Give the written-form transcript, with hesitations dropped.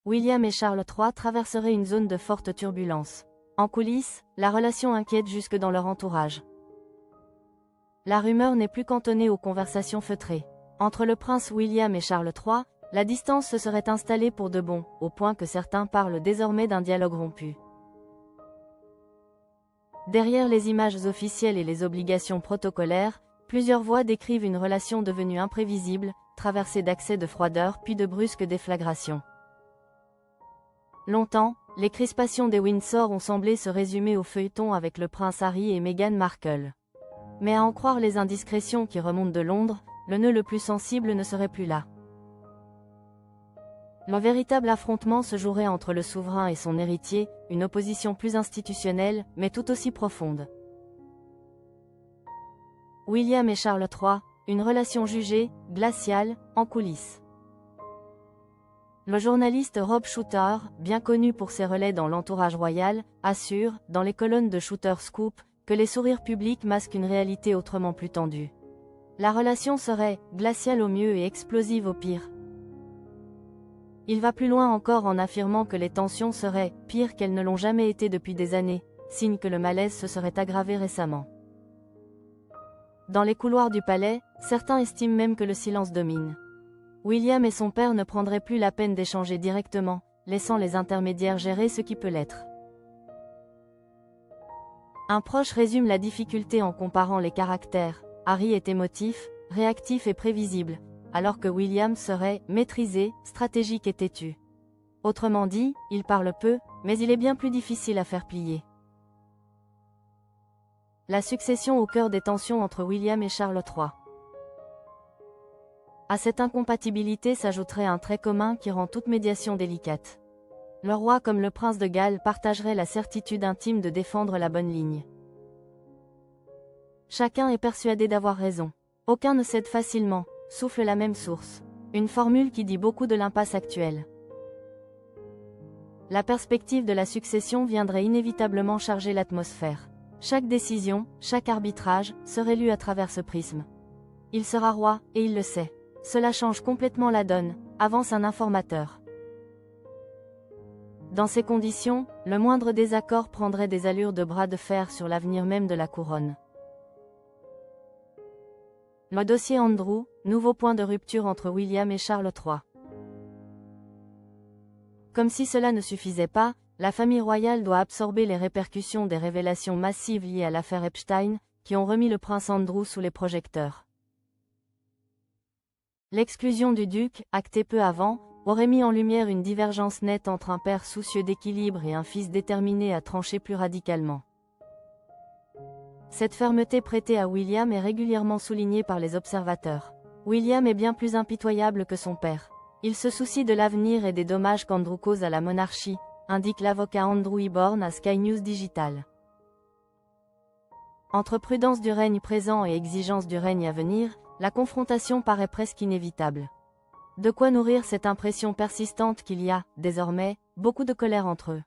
William et Charles III traverseraient une zone de forte turbulence. En coulisses, la relation inquiète jusque dans leur entourage. La rumeur n'est plus cantonnée aux conversations feutrées. Entre le prince William et Charles III, la distance se serait installée pour de bon, au point que certains parlent désormais d'un dialogue rompu. Derrière les images officielles et les obligations protocolaires, plusieurs voix décrivent une relation devenue imprévisible, traversée d'accès de froideur puis de brusques déflagrations. Longtemps, les crispations des Windsor ont semblé se résumer au feuilleton avec le prince Harry et Meghan Markle. Mais à en croire les indiscrétions qui remontent de Londres, le nœud le plus sensible ne serait plus là. Le véritable affrontement se jouerait entre le souverain et son héritier, une opposition plus institutionnelle, mais tout aussi profonde. William et Charles III, une relation jugée, glaciale, en coulisses. Le journaliste Rob Shooter, bien connu pour ses relais dans l'entourage royal, assure, dans les colonnes de Shooter Scoop, que les sourires publics masquent une réalité autrement plus tendue. La relation serait glaciale au mieux et explosive au pire. Il va plus loin encore en affirmant que les tensions seraient pires qu'elles ne l'ont jamais été depuis des années, signe que le malaise se serait aggravé récemment. Dans les couloirs du palais, certains estiment même que le silence domine. William et son père ne prendraient plus la peine d'échanger directement, laissant les intermédiaires gérer ce qui peut l'être. Un proche résume la difficulté en comparant les caractères. Harry est émotif, réactif et prévisible, alors que William serait maîtrisé, stratégique et têtu. Autrement dit, il parle peu, mais il est bien plus difficile à faire plier. La succession au cœur des tensions entre William et Charles III. À cette incompatibilité s'ajouterait un trait commun qui rend toute médiation délicate. Le roi comme le prince de Galles partageraient la certitude intime de défendre la bonne ligne. Chacun est persuadé d'avoir raison. Aucun ne cède facilement, souffle la même source. Une formule qui dit beaucoup de l'impasse actuelle. La perspective de la succession viendrait inévitablement charger l'atmosphère. Chaque décision, chaque arbitrage, serait lu à travers ce prisme. Il sera roi, et il le sait. Cela change complètement la donne, avance un informateur. Dans ces conditions, le moindre désaccord prendrait des allures de bras de fer sur l'avenir même de la couronne. Le dossier Andrew, nouveau point de rupture entre William et Charles III. Comme si cela ne suffisait pas, la famille royale doit absorber les répercussions des révélations massives liées à l'affaire Epstein, qui ont remis le prince Andrew sous les projecteurs. L'exclusion du duc, actée peu avant, aurait mis en lumière une divergence nette entre un père soucieux d'équilibre et un fils déterminé à trancher plus radicalement. Cette fermeté prêtée à William est régulièrement soulignée par les observateurs. William est bien plus impitoyable que son père. Il se soucie de l'avenir et des dommages qu'Andrew cause à la monarchie, indique l'avocat Andrew Eborn à Sky News Digital. Entre prudence du règne présent et exigence du règne à venir, la confrontation paraît presque inévitable. De quoi nourrir cette impression persistante qu'il y a, désormais, beaucoup de colère entre eux.